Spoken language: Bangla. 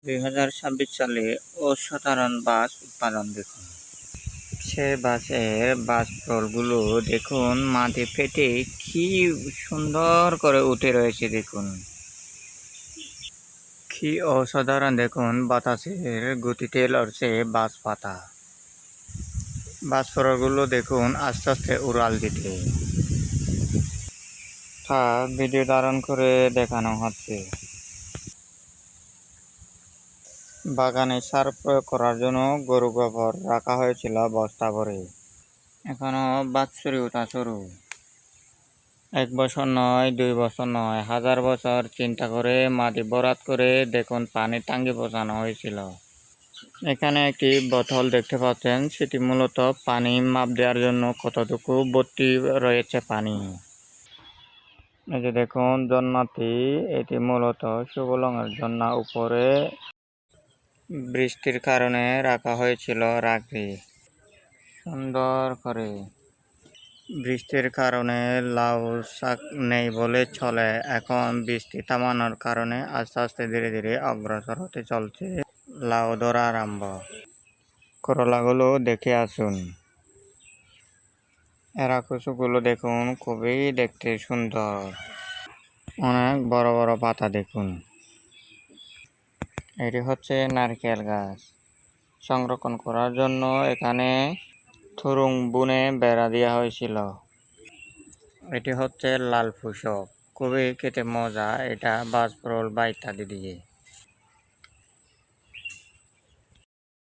2026 সালে অসাধারণ বাস উৎপাদন দেখুন। সে বাঁশফলগুলো দেখুন মাটি ফেটে কি সুন্দর করে উঠে রয়েছে দেখুন। কি অসাধারণ দেখুন, বাতাসের গতিতে লড়ছে বাঁশ পাতা। বাঁশফলগুলো দেখুন আস্তে আস্তে উড়াল দিতে। তা ভিডিও ধারণ করে দেখানো হচ্ছে। বাগানে সার প্রয়োগ করার জন্য গরু গোবর রাখা হয়েছিল বস্তা ভরে। এখনো বাৎসরি ওঠা শুরু। 1 বছর নয়, 2 বছর নয়, 1000 বছর চিন্তা করে মাটি ভরাট করে দেখুন পানির ট্যাঙ্কি বসানো হয়েছিল। এখানে একটি বোতল দেখতে পাচ্ছেন, সেটি মূলত পানি মাপ দেওয়ার জন্য কতটুকু ভর্তি রয়েছে পানি। এই যে দেখুন ঝর্ণাটি, এটি মূলত সুবলংয়ের ঝর্ণা। উপরে বৃষ্টির কারণে রাখা হয়েছিল রাখি সুন্দর করে। বৃষ্টির কারণে লাউ শাক নেই বলে চলে। এখন বৃষ্টি থামানোর কারণে আস্তে আস্তে ধীরে ধীরে অগ্রসর হতে চলছে লাউ ধরা আরম্ভ। করলাগুলো দেখে আসুন। এরা কুচুগুলো দেখুন, খুবই দেখতে সুন্দর। অনেক বড় বড় পাতা দেখুন। এটি হচ্ছে নারকেল গাছ। সংরক্ষণ করার জন্য এখানে থুরুং বুনে বেড়া দেওয়া হয়েছিল। এটি হচ্ছে লাল ফুসক, খুবই খেতে মজা এটা বাজফল বা ইত্যাদি দিয়ে।